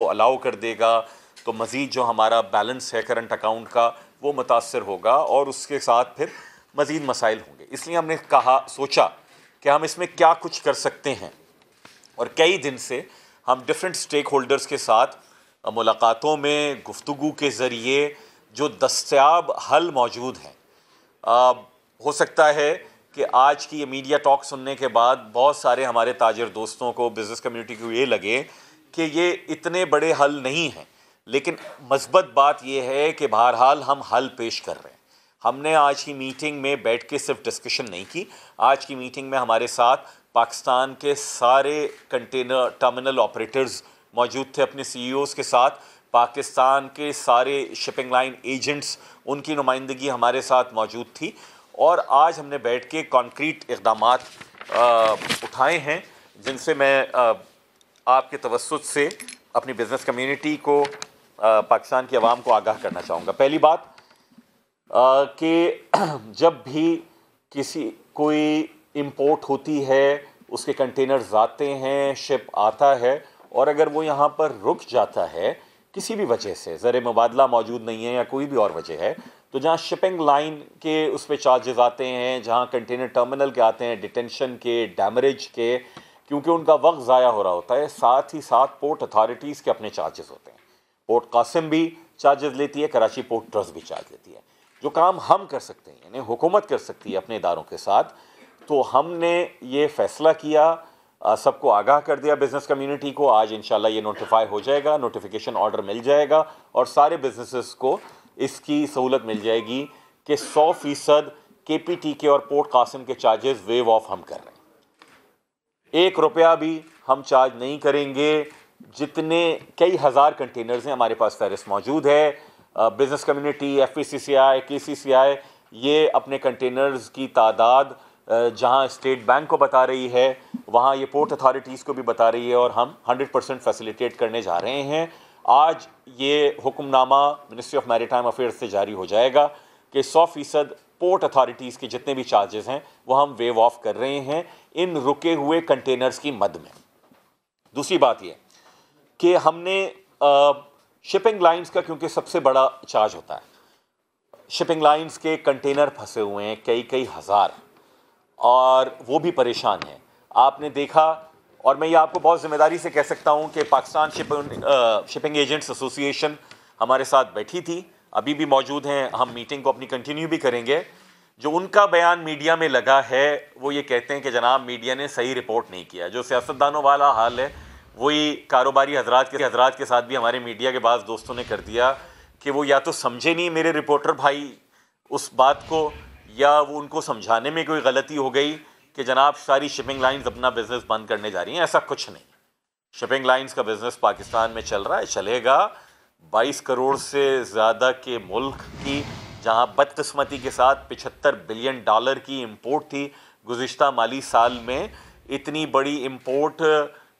Allow कर देगा तो मज़ीद जो हमारा बैलेंस है करंट अकाउंट का वो मुतासर होगा और उसके साथ फिर मज़ीद मसाइल होंगे। इसलिए हमने सोचा कि हम इसमें क्या कुछ कर सकते हैं और कई दिन से हम डिफरेंट स्टेक होल्डर्स के साथ मुलाकातों में गुफ्तगू के ज़रिए जो दस्तयाब हल मौजूद हैं। हो सकता है कि आज की ये मीडिया टॉक सुनने के बाद बहुत सारे हमारे ताजिर दोस्तों को, बिज़नेस कम्युनिटी को ये लगे कि ये इतने बड़े हल नहीं हैं, लेकिन मस्बत बात ये है कि बहरहाल हम हल पेश कर रहे हैं। हमने आज की मीटिंग में बैठ के सिर्फ डिस्कशन नहीं की। आज की मीटिंग में हमारे साथ पाकिस्तान के सारे कंटेनर टर्मिनल ऑपरेटर्स मौजूद थे अपने सीईओज़ के साथ। पाकिस्तान के सारे शिपिंग लाइन एजेंट्स, उनकी नुमाइंदगी हमारे साथ मौजूद थी और आज हमने बैठ के कॉन्क्रीट इक़दामात उठाए हैं जिनसे मैं आपके तवस्सुत से अपनी बिज़नेस कम्युनिटी को, पाकिस्तान की आवाम को आगाह करना चाहूँगा। पहली बात कि जब भी कोई इंपोर्ट होती है, उसके कंटेनर्स आते हैं, शिप आता है और अगर वो यहाँ पर रुक जाता है किसी भी वजह से, ज़र मुबादला मौजूद नहीं है या कोई भी और वजह है, तो जहाँ शिपिंग लाइन के उस पर चार्जेस आते हैं, जहाँ कंटेनर टर्मिनल के आते हैं, डिटेंशन के, डैमरेज के, क्योंकि उनका वक्त ज़ाया हो रहा होता है, साथ ही साथ पोर्ट अथॉरिटीज़ के अपने चार्जेस होते हैं। पोर्ट कासिम भी चार्जेस लेती है, कराची पोर्ट ट्रस्ट भी चार्ज लेती है। जो काम हम कर सकते हैं, यानी हुकूमत कर सकती है अपने इदारों के साथ, तो हमने ये फ़ैसला किया, सबको आगाह कर दिया बिज़नेस कम्युनिटी को। आज इंशाल्लाह ये नोटिफाई हो जाएगा, नोटिफिकेशन ऑर्डर मिल जाएगा और सारे बिजनेसेस को इसकी सहूलत मिल जाएगी कि 100% KPTK और पोर्ट कासिम के चार्जेस वेव ऑफ हम कर रहे हैं। 1 रुपया भी हम चार्ज नहीं करेंगे। जितने कई हज़ार कंटेनर्स हैं हमारे पास, फहरिस्त मौजूद है। बिज़नेस कम्युनिटी, FPCCI, KCCI ये अपने कंटेनर्स की तादाद जहां स्टेट बैंक को बता रही है, वहां ये पोर्ट अथॉरिटीज़ को भी बता रही है और हम 100% फैसिलिटेट करने जा रहे हैं। आज ये hukamnama ministry of maritime affairs से जारी हो जाएगा कि 100% पोर्ट अथॉरिटीज़ के जितने भी चार्जेस हैं वो हम वेव ऑफ कर रहे हैं इन रुके हुए कंटेनर्स की मद में। दूसरी बात ये कि हमने शिपिंग लाइंस का, क्योंकि सबसे बड़ा चार्ज होता है, शिपिंग लाइंस के कंटेनर फंसे हुए हैं कई हज़ार और वो भी परेशान हैं। आपने देखा, और मैं ये आपको बहुत ज़िम्मेदारी से कह सकता हूँ कि पाकिस्तान शिपिंग एजेंट्स एसोसिएशन हमारे साथ बैठी थी, अभी भी मौजूद हैं, हम मीटिंग को अपनी कंटिन्यू भी करेंगे। जो उनका बयान मीडिया में लगा है वो ये कहते हैं कि जनाब मीडिया ने सही रिपोर्ट नहीं किया। जो सियासतदानों वाला हाल है वही कारोबारी हजरात के साथ भी हमारे मीडिया के बाद दोस्तों ने कर दिया कि वो या तो समझे नहीं मेरे रिपोर्टर भाई उस बात को, या वो उनको समझाने में कोई गलती हो गई कि जनाब सारी शिपिंग लाइंस अपना बिज़नेस बंद करने जा रही हैं। ऐसा कुछ नहीं। शिपिंग लाइंस का बिज़नेस पाकिस्तान में चल रहा है, चलेगा। 22 करोड़ से ज़्यादा के मुल्क की, जहां बदकिस्मती के साथ $75 बिलियन की इम्पोर्ट थी गुज़िश्ता माली साल में, इतनी बड़ी इम्पोर्ट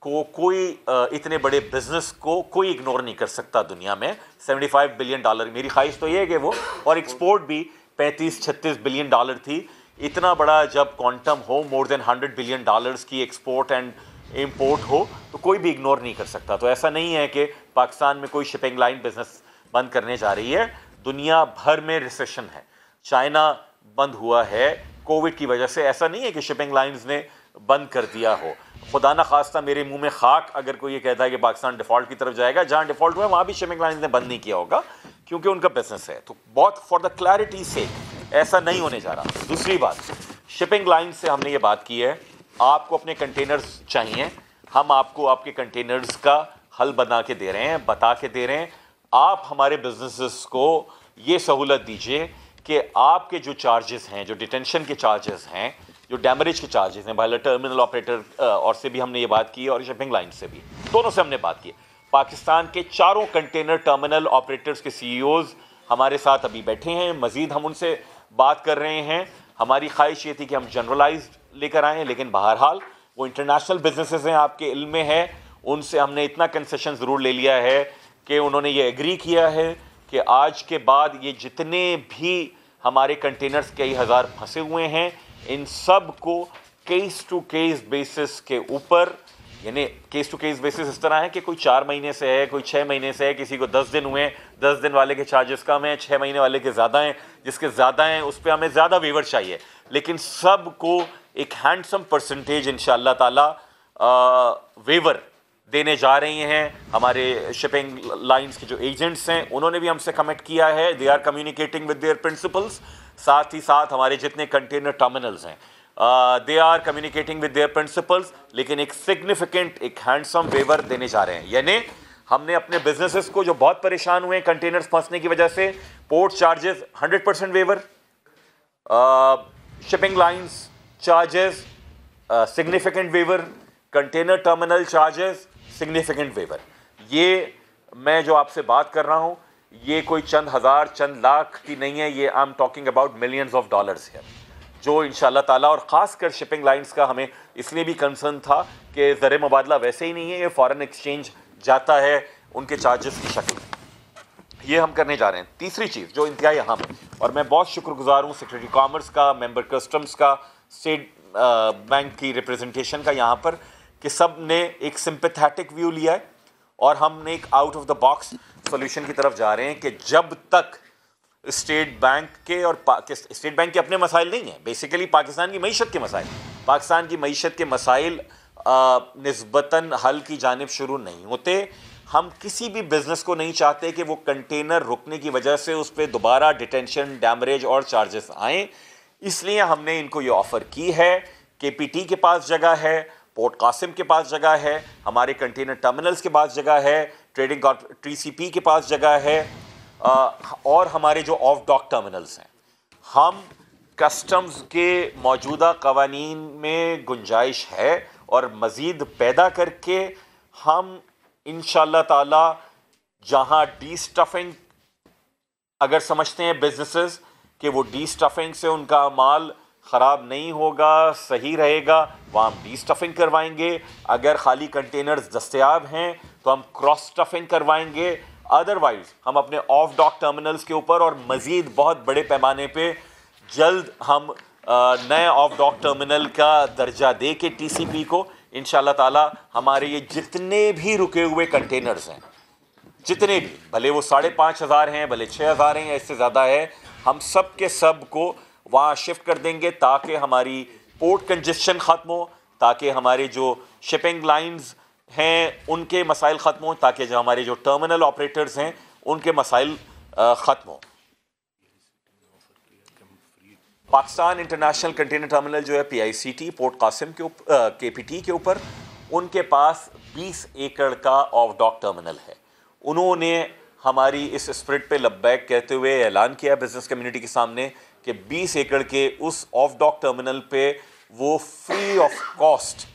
को कोई, इतने बड़े बिज़नेस को कोई इग्नोर नहीं कर सकता दुनिया में। $75 बिलियन, मेरी ख्वाहिश तो ये है कि वो, और एक्सपोर्ट भी 35-36 बिलियन डॉलर थी। इतना बड़ा जब क्वांटम हो, मोर देन $100 बिलियन की एक्सपोर्ट एंड इंपोर्ट हो, तो कोई भी इग्नोर नहीं कर सकता। तो ऐसा नहीं है कि पाकिस्तान में कोई शिपिंग लाइन बिजनेस बंद करने जा रही है। दुनिया भर में रिसेशन है, चाइना बंद हुआ है कोविड की वजह से। ऐसा नहीं है कि शिपिंग लाइंस ने बंद कर दिया हो। खुदा ना खास्ता मेरे मुंह में खाक अगर कोई ये कहता है कि पाकिस्तान डिफ़ॉल्ट की तरफ जाएगा। जहां डिफ़ॉल्ट हुआ वहां भी शिपिंग लाइंस ने बंद नहीं किया होगा, क्योंकि उनका बिजनेस है। तो बहुत फॉर द क्लैरिटी से ऐसा नहीं होने जा रहा। दूसरी बात, शिपिंग लाइन से हमने ये बात की है, आपको अपने कंटेनर्स चाहिए, हम आपको आपके कंटेनर्स का हल बना के दे रहे हैं, बता के दे रहे हैं। आप हमारे बिजनेसेस को ये सहूलत दीजिए कि आपके जो चार्जेस हैं, जो डिटेंशन के चार्जेस हैं, जो डैमरेज के चार्जेस हैं, भाई टर्मिनल ऑपरेटर और से भी हमने ये बात की और शिपिंग लाइन से भी, दोनों से हमने बात की। पाकिस्तान के चारों कंटेनर टर्मिनल ऑपरेटर्स के CEOs हमारे साथ अभी बैठे हैं, मज़ीद हम उनसे बात कर रहे हैं। हमारी ख्वाहिश ये थी कि हम जनरलाइज्ड लेकर आएँ, लेकिन बहरहाल वो इंटरनेशनल बिजनेसेस हैं, आपके इल्म में है। उनसे हमने इतना कंसेशन ज़रूर ले लिया है कि उन्होंने ये एग्री किया है कि आज के बाद ये जितने भी हमारे कंटेनर्स कई हज़ार फंसे हुए हैं, इन सब को केस टू केस बेसिस के ऊपर यानी केस टू केस बेसिस इस तरह है कि कोई 4 महीने से है, कोई 6 महीने से है, किसी को 10 दिन हुए, 10 दिन वाले के चार्जेस कम हैं, 6 महीने वाले के ज़्यादा हैं, जिसके ज़्यादा हैं उस पर हमें ज़्यादा वेवर चाहिए, लेकिन सबको एक हैंडसम परसेंटेज इंशाअल्लाह ताला वेवर देने जा रही हैं। हमारे शिपिंग लाइंस के जो एजेंट्स हैं उन्होंने भी हमसे कमिट किया है, they are communicating with their principals. साथ ही साथ हमारे जितने कंटेनर टर्मिनल्स हैं they are communicating with their principals, लेकिन एक सिग्निफिकेंट एक हैंडसम वेवर देने जा रहे हैं। यानी हमने अपने बिजनेसेस को जो बहुत परेशान हुए कंटेनर्स फंसने की वजह से, port charges 100% waiver, shipping lines charges significant waiver, container terminal charges significant waiver. ये मैं जो आपसे बात कर रहा हूँ ये कोई चंद हज़ार चंद लाख की नहीं है, ये I am talking about millions of dollars है, जो इंशाल्लाह ताला, और ख़ासकर शिपिंग लाइंस का हमें इसलिए भी कंसर्न था कि ज़र मुबादला वैसे ही नहीं है, ये फॉरेन एक्सचेंज जाता है उनके चार्जेस की शक्ल में, ये हम करने जा रहे हैं। तीसरी चीज़ जो इंतहाई अहम है, और मैं बहुत शुक्रगुजार हूँ सेक्रेटरी कॉमर्स का, मेंबर कस्टम्स का, स्टेट बैंक की रिप्रेजेंटेशन का यहाँ पर, कि सब ने एक सिंपैथेटिक व्यू लिया है और हमने एक out of the box solution की तरफ जा रहे हैं कि जब तक स्टेट बैंक के और स्टेट बैंक के अपने मसाइल नहीं हैं, बेसिकली पाकिस्तान की मईशत के मसाइल, पाकिस्तान की मईशत के मसाइल निस्बतन हल की जानिब शुरू नहीं होते। हम किसी भी बिज़नेस को नहीं चाहते कि वो कंटेनर रुकने की वजह से उस पर दोबारा डिटेंशन, डैमरेज और चार्जेस आएँ। इसलिए हमने इनको ये ऑफ़र की है। KPT के पास जगह है, पोर्ट कासिम के पास जगह है, हमारे कंटेनर टर्मिनल्स के पास जगह है, ट्रेडिंग TCP के पास जगह है, और हमारे जो ऑफ डॉक टर्मिनल्स हैं, हम कस्टम्स के मौजूदा कवानीन में गुंजाइश है और मज़ीद पैदा करके हम इंशाअल्लाह ताला जहां डी स्टफिंग अगर समझते हैं बिजनेसेस कि वो डी स्टफिंग से उनका माल ख़राब नहीं होगा, सही रहेगा, वहाँ हम डी स्टफिंग करवाएंगे। अगर खाली कंटेनर्स दस्तयाब हैं तो हम क्रॉस स्टफिंग करवाएंगे। अदरवाइज़ हम अपने ऑफ डॉक टर्मिनल्स के ऊपर और मज़ीद बहुत बड़े पैमाने पे जल्द हम नए ऑफ डॉक टर्मिनल का दर्जा दे के TCP को इंशाअल्लाह ताला हमारे ये जितने भी रुके हुए कंटेनर्स हैं, जितने भी, भले वो 5,500 हैं, भले 6,000 हैं या इससे ज़्यादा है, हम सब के सब को वहाँ शिफ्ट कर देंगे ताकि हमारी पोर्ट कंजेशन ख़त्म हो, ताकि हमारे जो शिपिंग लाइंस हैं उनके मसाइल ख़त्म हो, ताकि जो हमारे जो टर्मिनल ऑपरेटर्स हैं उनके मसाइल ख़त्म हो। पाकिस्तान इंटरनेशनल कंटेनर टर्मिनल जो है PICT पोर्ट कासिम के ऊपर, KPT के ऊपर, उनके पास 20 एकड़ का ऑफ डॉक टर्मिनल है। उन्होंने हमारी इस स्प्रिट पे लब्बैक कहते हुए ऐलान किया बिज़नेस कम्युनिटी के सामने कि 20 एकड़ के उस ऑफ डॉक टर्मिनल पे वो फ्री ऑफ कॉस्ट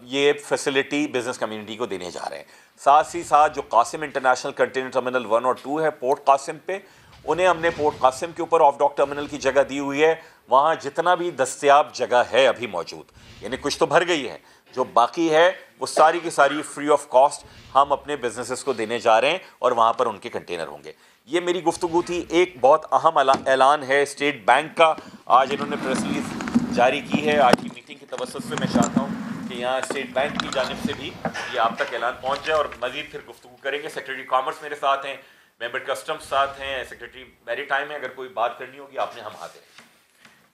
ये फैसिलिटी बिज़नेस कम्युनिटी को देने जा रहे हैं। साथ ही साथ जो कासिम इंटरनेशनल कंटेनर टर्मिनल 1 और 2 है पोर्ट कासिम पे, उन्हें हमने पोर्ट कासिम के ऊपर ऑफ डॉक टर्मिनल की जगह दी हुई है। वहाँ जितना भी दस्तयाब जगह है अभी मौजूद, यानी कुछ तो भर गई है, जो बाकी है वो सारी की सारी फ्री ऑफ कॉस्ट हम अपने बिजनेसेस को देने जा रहे हैं और वहाँ पर उनके कंटेनर होंगे। ये मेरी गुफ्तगू थी। एक बहुत अहम ऐलान है स्टेट बैंक का, आज इन्होंने प्रेस रिलीज जारी की है। आज की मीटिंग की तवज्जुह से मैं चाहता हूँ कि यहाँ स्टेट बैंक की जानिब से भी ये आप तक ऐलान पहुँच जाए और मज़ीद फिर गुफ्तगू करेंगे। सेक्रेटरी कॉमर्स मेरे साथ हैं, मेंबर कस्टम्स साथ हैं, सेक्रेटरी मैरी टाइम है, अगर कोई बात करनी होगी आपने हम हाजिर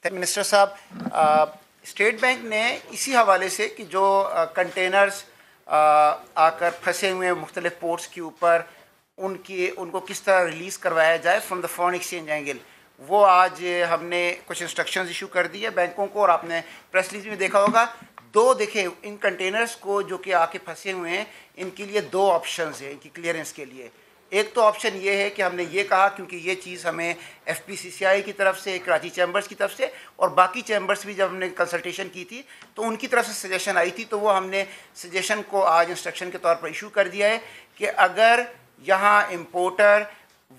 हैं। मिनिस्टर साहब, स्टेट बैंक ने इसी हवाले से कि जो कंटेनर्स आकर फंसे हुए मुख्तलिफ पोर्ट्स के ऊपर उनको किस तरह रिलीज़ करवाया जाए from the foreign exchange angle, वो आज हमने कुछ इंस्ट्रक्शंस इशू कर दी है बैंकों को। और आपने प्रेस रिलीज में देखा होगा, देखें इन कंटेनर्स को जो कि आके फंसे हुए हैं, इनके लिए 2 ऑप्शंस हैं इनकी क्लियरेंस के लिए। एक तो ऑप्शन ये है कि हमने ये कहा, क्योंकि ये चीज़ हमें FPCCI की तरफ से, कराची चैम्बर्स की तरफ से और बाकी चैम्बर्स भी जब हमने कंसल्टेशन की थी तो उनकी तरफ से सजेशन आई थी, तो वो हमने सजेशन को आज इंस्ट्रक्शन के तौर पर इशू कर दिया है कि अगर यहाँ इम्पोर्टर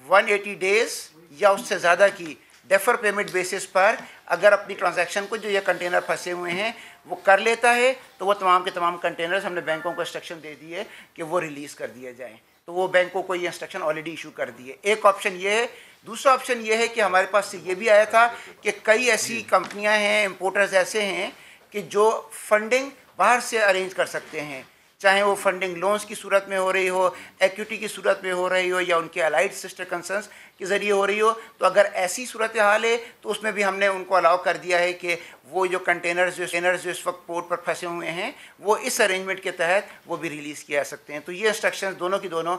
180 डेज़ या उससे ज़्यादा की डेफर पेमेंट बेसिस पर अगर अपनी ट्रांजैक्शन को जो ये कंटेनर फंसे हुए हैं वो कर लेता है, तो वो तमाम के तमाम कंटेनर्स हमने बैंकों को इंस्ट्रक्शन दे दी है कि वो रिलीज़ कर दिए जाएँ। तो वो बैंकों को ये इंस्ट्रक्शन ऑलरेडी इशू कर दिए। एक ऑप्शन ये है। दूसरा ऑप्शन ये है कि हमारे पास से ये भी आया था कि कई ऐसी कंपनियां हैं, इंपोर्टर्स ऐसे हैं कि जो फंडिंग बाहर से अरेंज कर सकते हैं, चाहे वो फंडिंग लोन्स की सूरत में हो रही हो, एक्विटी की सूरत में हो रही हो, या उनके अलाइड सिस्टर कंसर्न्स के ज़रिए हो रही हो। तो अगर ऐसी सूरत हाल है तो उसमें भी हमने उनको अलाउ कर दिया है कि वो जो कंटेनर्स जो इस वक्त पोर्ट पर फंसे हुए हैं वो इस अरेंजमेंट के तहत वो भी रिलीज़ किया जा सकते हैं। तो ये इंस्ट्रक्शंस दोनों की दोनों